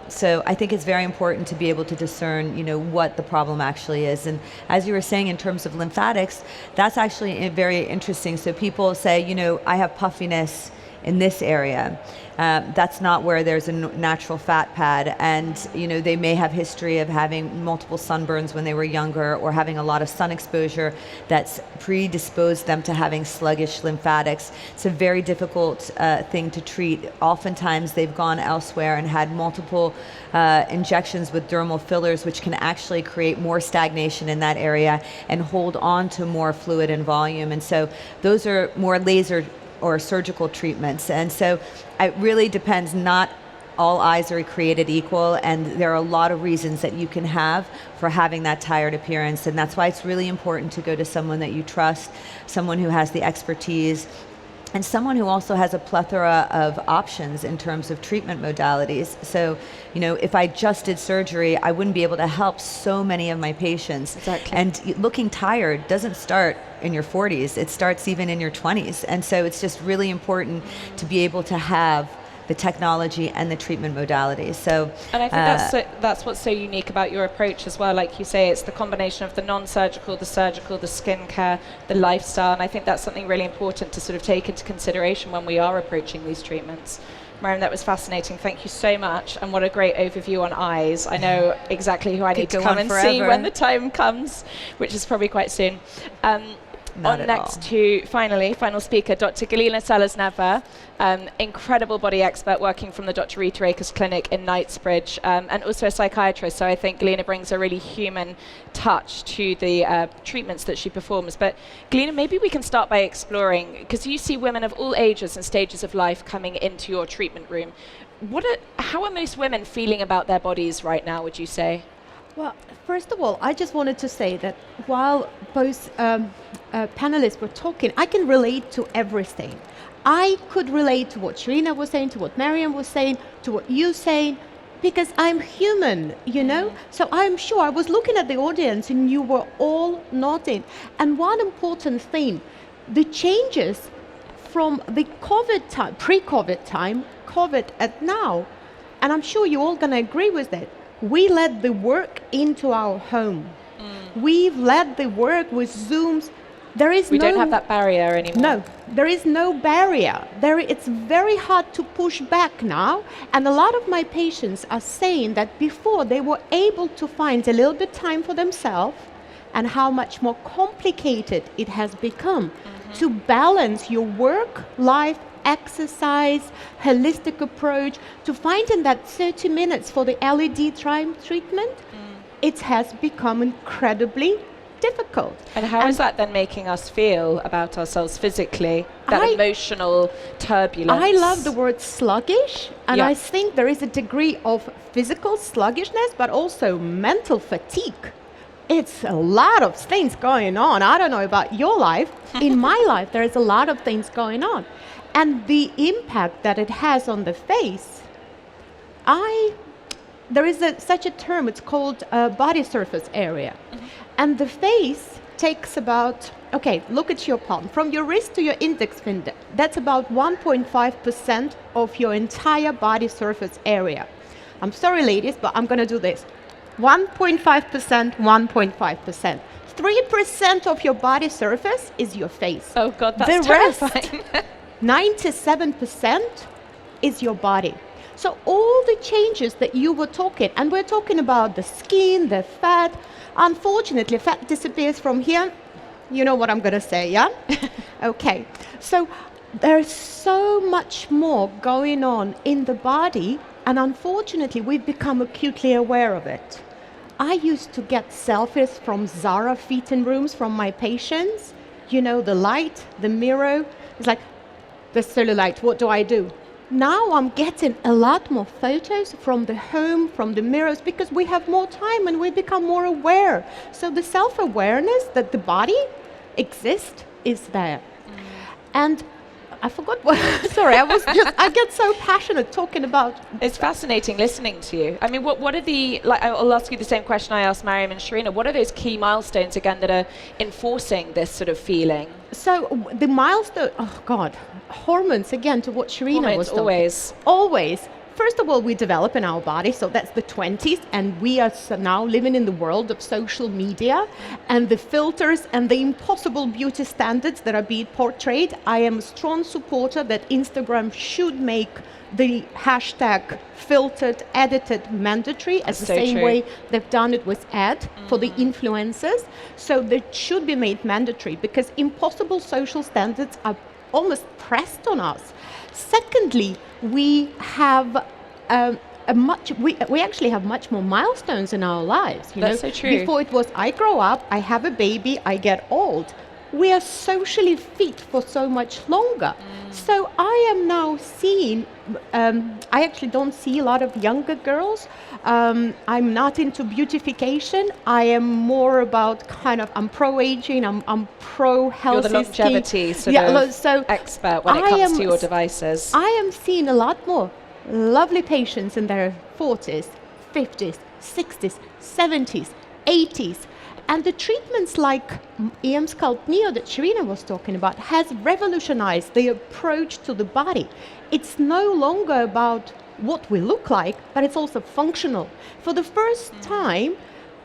So I think it's very important to be able to discern, what the problem actually is. And as you were saying, in terms of lymphatics, that's actually very interesting. So people say, I have puffiness in this area. That's not where there's a natural fat pad, and they may have history of having multiple sunburns when they were younger, or having a lot of sun exposure that's predisposed them to having sluggish lymphatics. It's a very difficult thing to treat. Oftentimes they've gone elsewhere and had multiple injections with dermal fillers, which can actually create more stagnation in that area and hold on to more fluid and volume. And so those are more laser or surgical treatments. And so it really depends. Not all eyes are created equal, and there are a lot of reasons that you can have for having that tired appearance. And that's why it's really important to go to someone that you trust, someone who has the expertise, and someone who also has a plethora of options in terms of treatment modalities. So, if I just did surgery, I wouldn't be able to help so many of my patients. Exactly. And looking tired doesn't start in your 40s, it starts even in your 20s. And so it's just really important to be able to have the technology and the treatment modalities. So, and I think that's what's so unique about your approach as well. Like you say, it's the combination of the non-surgical, the surgical, the skincare, the lifestyle, and I think that's something really important to sort of take into consideration when we are approaching these treatments. Miriam, that was fascinating. Thank you so much. And what a great overview on eyes. I know exactly who I need to go come on and see forever. when the time comes, which is probably quite soon. Not On at next all. to, final speaker, Dr. Galina Salas-Neva, incredible body expert working from the Dr. Rita Akers Clinic in Knightsbridge, and also a psychiatrist. So I think Galina brings a really human touch to the treatments that she performs. But Galina, maybe we can start by exploring, because you see women of all ages and stages of life coming into your treatment room. How are most women feeling about their bodies right now, would you say? Well, first of all, I just wanted to say that while both panelists were talking, I can relate to everything. I could relate to what Sharina was saying, to what Mariam was saying, to what you're saying, because I'm human, you know? So I'm sure I was looking at the audience and you were all nodding. And one important thing, the changes from the COVID time, pre-COVID time, COVID at now, and I'm sure you're all going to agree with that. We let the work into our home. We've let the work with Zooms. We don't have that barrier anymore. No, there is no barrier. It's very hard to push back now. And a lot of my patients are saying that before they were able to find a little bit time for themselves, and how much more complicated it has become to balance your work, life, exercise, holistic approach, to find in that 30 minutes for the LED treatment, it has become incredibly difficult. And how is that then making us feel about ourselves physically, that emotional turbulence? I love the word sluggish, and Yeah. I think there is a degree of physical sluggishness, but also mental fatigue. It's a lot of things going on. I don't know about your life. In my life, there is a lot of things going on. And the impact that it has on the face, there is such a term, it's called body surface area. And the face takes about, okay, look at your palm. From your wrist to your index finger, that's about 1.5% of your entire body surface area. I'm sorry, ladies, but I'm going to do this. 1.5%, 1.5%. 3% of your body surface is your face. Oh God, that's The rest, terrifying. 97% is your body. So all the changes that you were talking, and we're talking about the skin, the fat. Unfortunately, fat disappears from here. You know what I'm going to say, yeah? Okay. So there's so much more going on in the body, and unfortunately, we've become acutely aware of it. I used to get selfies from Zara fitting rooms from my patients. You know, the light, the mirror. It's like, the cellulite, what do I do? Now I'm getting a lot more photos from the home, from the mirrors, because we have more time and we become more aware. So the self-awareness that the body exists is there. And I forgot what, sorry, I get so passionate talking about. It's fascinating listening to you. I mean, what are I'll ask you the same question I asked Mariam and Sharina. What are those key milestones, again, that are enforcing this sort of feeling? So the milestone, oh God, hormones, again, to what Sharina was talking. Always. First of all, we develop in our body, so that's the 20s, and we are now living in the world of social media and the filters and the impossible beauty standards that are being portrayed. I am a strong supporter that Instagram should make the hashtag filtered, edited mandatory, as the same way they've done it with ad for the influencers. So that should be made mandatory, because impossible social standards are almost pressed on us. Secondly, we have we actually have much more milestones in our lives. That's so true. Before it was, I grow up, I have a baby, I get old. We are socially fit for so much longer. So I am now seeing, I actually don't see a lot of younger girls. I'm not into beautification. I am more about I'm pro-aging, I'm pro-healthy skin. You're the longevity expert when it comes to your devices. I am seeing a lot more lovely patients in their 40s, 50s, 60s, 70s, 80s. And the treatments like EM Sculpt Neo that Sharina was talking about has revolutionized the approach to the body. It's no longer about what we look like, but it's also functional. For the first time,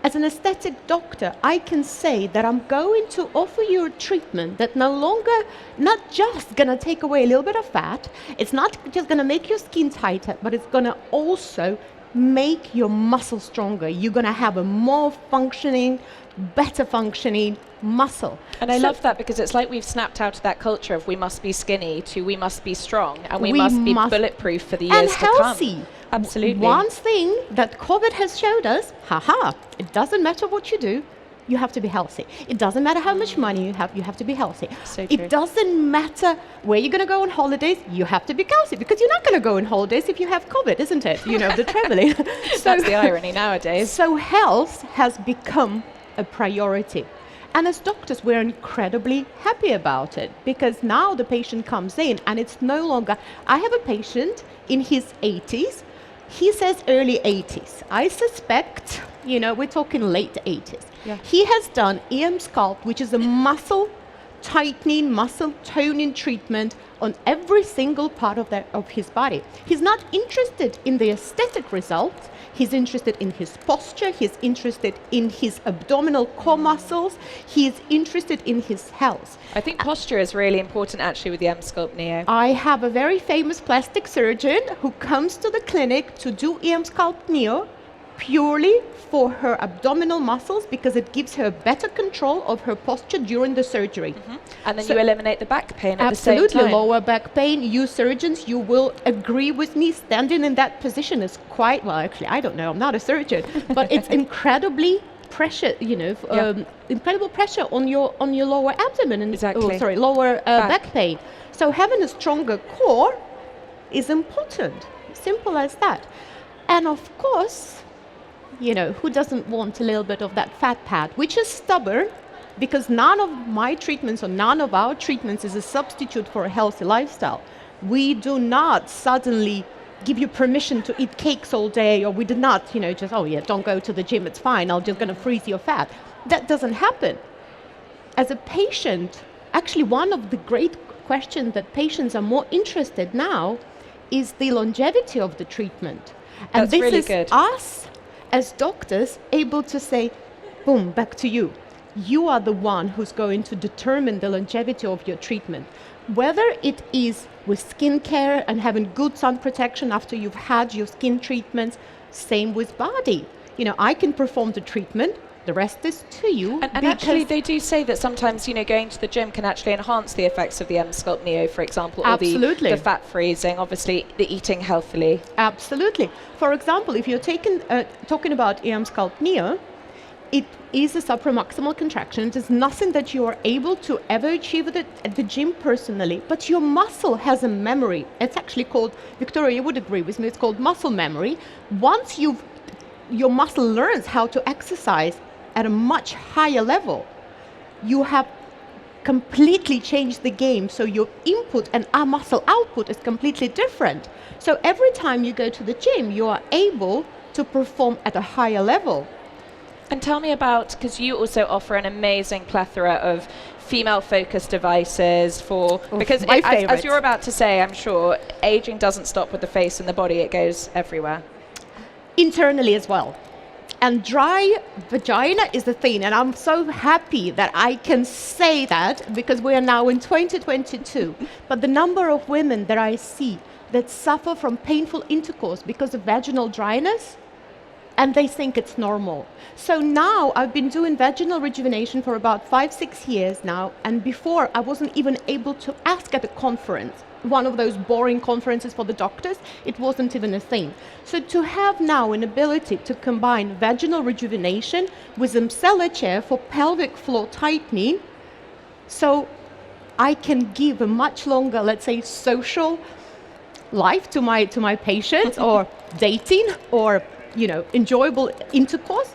as an aesthetic doctor, I can say that I'm going to offer you a treatment that no longer, not just going to take away a little bit of fat, it's not just going to make your skin tighter, but it's going to also make your muscle stronger. You're going to have a more functioning, better functioning muscle. And I love that, because it's like we've snapped out of that culture of we must be skinny to we must be strong and we must be bulletproof for the years to come. And healthy. Absolutely. One thing that COVID has showed us, it doesn't matter what you do, you have to be healthy. It doesn't matter how much money you have to be healthy. So true. It doesn't matter where you're going to go on holidays, you have to be healthy, because you're not going to go on holidays if you have COVID, isn't it? You know, the traveling. That's the irony nowadays. So health has become a priority. And as doctors, we're incredibly happy about it, because now the patient comes in and it's no longer, I have a patient in his 80s, he says early 80s. I suspect, you know, we're talking late 80s. Yeah. He has done EM Sculpt, which is a muscle tightening, muscle toning treatment on every single part of his body. He's not interested in the aesthetic results. He's interested in his posture. He's interested in his abdominal core muscles. He's interested in his health. I think posture is really important actually with the M-Sculpt Neo. I have a very famous plastic surgeon who comes to the clinic to do EM Sculpt Neo purely for her abdominal muscles, because it gives her better control of her posture during the surgery. Mm-hmm. And then you eliminate the back pain at the same time. Absolutely, lower back pain. You surgeons, you will agree with me, standing in that position is quite, well, actually, I don't know, I'm not a surgeon, but it's incredibly pressure, you know, incredible pressure on your lower abdomen and lower back pain. So having a stronger core is important. Simple as that. And of course, you know, who doesn't want a little bit of that fat pad, which is stubborn, because none of my treatments or none of our treatments is a substitute for a healthy lifestyle. We do not suddenly give you permission to eat cakes all day, or we do not, you know, just, oh yeah, don't go to the gym, it's fine, I'm just going to freeze your fat. That doesn't happen. As a patient, actually one of the great questions that patients are more interested now is the longevity of the treatment. And That's really this is good. Us as doctors able to say, boom, back to you. You are the one who's going to determine the longevity of your treatment. Whether it is with skincare and having good sun protection after you've had your skin treatments, same with body. You know, I can perform the treatment, the rest is to you. And actually they do say that sometimes, you know, going to the gym can actually enhance the effects of the M-Sculpt Neo, for example, or the fat freezing, obviously the eating healthily. Absolutely. For example, if you're talking about EM Sculpt Neo, it is a supramaximal contraction. It is nothing that you are able to ever achieve at the gym personally, but your muscle has a memory. It's actually called, Victoria, you would agree with me, it's called muscle memory. Once your muscle learns how to exercise at a much higher level, you have completely changed the game. So your input and our muscle output is completely different. So every time you go to the gym, you are able to perform at a higher level. And tell me about, because you also offer an amazing plethora of female-focused devices because as you're about to say, I'm sure, aging doesn't stop with the face and the body, it goes everywhere. Internally as well. And dry vagina is the thing, and I'm so happy that I can say that, because we are now in 2022. But the number of women that I see that suffer from painful intercourse because of vaginal dryness, and they think it's normal. So now I've been doing vaginal rejuvenation for about 5-6 years now, and before I wasn't even able to ask at a conference, one of those boring conferences for the doctors, it wasn't even a thing. So to have now an ability to combine vaginal rejuvenation with a micellar chair for pelvic floor tightening, so I can give a much longer, let's say, social life to my patients, or dating, or, you know, enjoyable intercourse.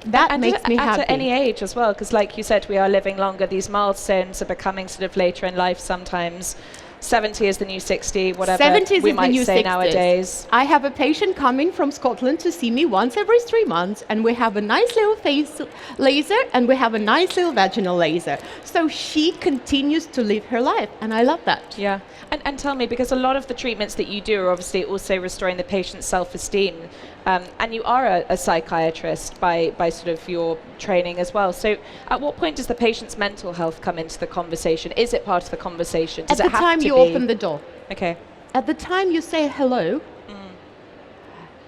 That makes me happy. At any age as well, because like you said, we are living longer. These milestones are becoming sort of later in life sometimes. 70 is the new 60, whatever 70 we is might the new say 60s. nowadays. I have a patient coming from Scotland to see me once every 3 months, and we have a nice little face laser and we have a nice little vaginal laser. So she continues to live her life, and I love that. Yeah. And tell me, because a lot of the treatments that you do are obviously also restoring the patient's self-esteem. And you are a psychiatrist by sort of your training as well. So at what point does the patient's mental health come into the conversation? Is it part of the conversation? Does At it the have time to you be? open the door. Okay. At the time you say hello,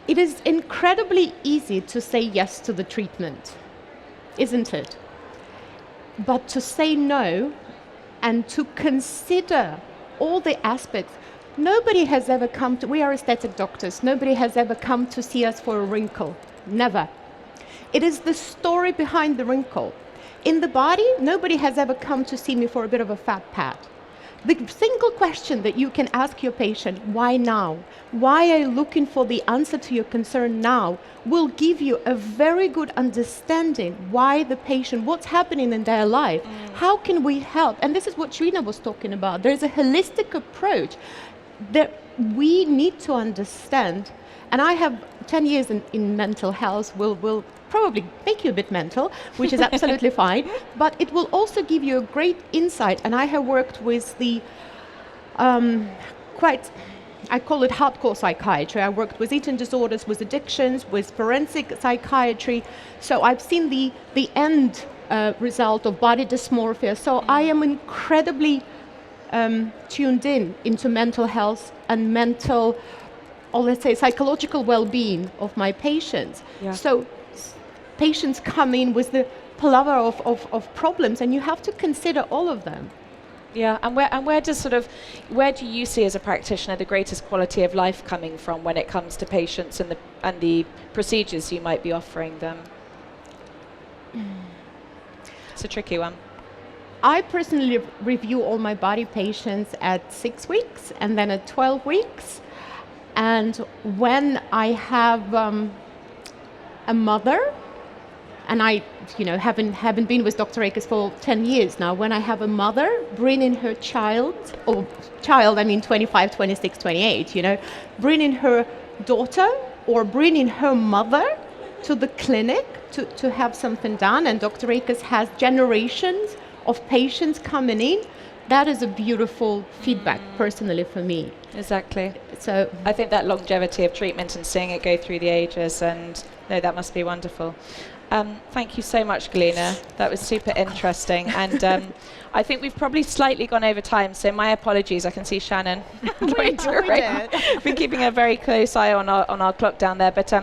it is incredibly easy to say yes to the treatment, isn't it? But to say no and to consider all the aspects. Nobody has ever come to, we are aesthetic doctors, nobody has ever come to see us for a wrinkle. Never. It is the story behind the wrinkle. In the body, nobody has ever come to see me for a bit of a fat pad. The single question that you can ask your patient, why now? Why are you looking for the answer to your concern now? Will give you a very good understanding why the patient, what's happening in their life, how can we help? And this is what Shrina was talking about. There's a holistic approach that we need to understand. And I have 10 years in mental health, will probably make you a bit mental, which is absolutely fine, but it will also give you a great insight. And I have worked with the I call it hardcore psychiatry. I worked with eating disorders, with addictions, with forensic psychiatry. So I've seen the end result of body dysmorphia. So I am incredibly tuned into mental health and mental, or let's say psychological well-being of my patients. Yeah. So patients come in with the palaver of problems, and you have to consider all of them. Yeah, and where do you see as a practitioner the greatest quality of life coming from when it comes to patients and the procedures you might be offering them? It's a tricky one. I personally review all my body patients at 6 weeks and then at 12 weeks. And when I have a mother, and I haven't been with Dr. Akers for 10 years now, when I have a mother bringing her child, I mean 25, 26, 28, bringing her daughter or bringing her mother to the clinic to have something done, and Dr. Akers has generations of patients coming in, that is a beautiful feedback personally for me. Exactly. So I think that longevity of treatment and seeing it go through the ages, and no, that must be wonderful. Thank you so much, Galina. That was super interesting. And I think we've probably slightly gone over time, so my apologies. I can see Shannon going to We've been keeping a very close eye on our clock down there. But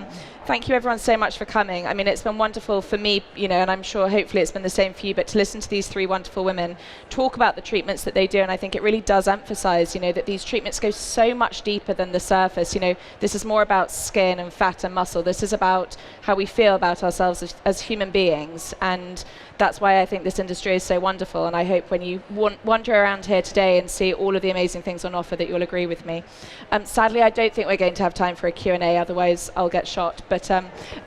thank you everyone so much for coming. I mean, it's been wonderful for me, and I'm sure hopefully it's been the same for you, but to listen to these three wonderful women talk about the treatments that they do, and I think it really does emphasize, that these treatments go so much deeper than the surface. This is more about skin and fat and muscle. This is about how we feel about ourselves as human beings, and that's why I think this industry is so wonderful. And I hope when you wander around here today and see all of the amazing things on offer that you'll agree with me. Sadly, I don't think we're going to have time for a Q&A, otherwise I'll get shot. But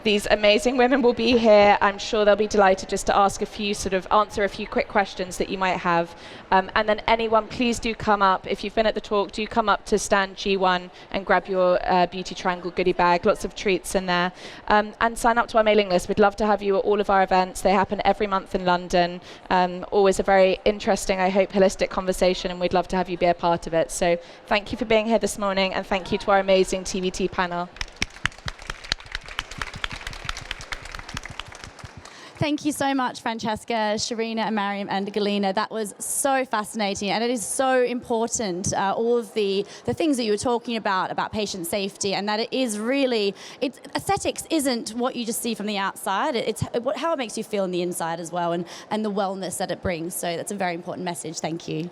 these amazing women will be here. I'm sure they'll be delighted just to answer a few quick questions that you might have. And then anyone, please do come up. If you've been at the talk, do come up to stand G1 and grab your Beauty Triangle goodie bag. Lots of treats in there. And sign up to our mailing list. We'd love to have you at all of our events. They happen every month in London. Always a very interesting, I hope, holistic conversation, and we'd love to have you be a part of it. So thank you for being here this morning, and thank you to our amazing TVT panel. Thank you so much, Francesca, Sharina, and Mariam, and Galina. That was so fascinating, and it is so important, all of the things that you were talking about patient safety, and that it is really, aesthetics isn't what you just see from the outside, it's how it makes you feel on the inside as well, and the wellness that it brings. So that's a very important message. Thank you.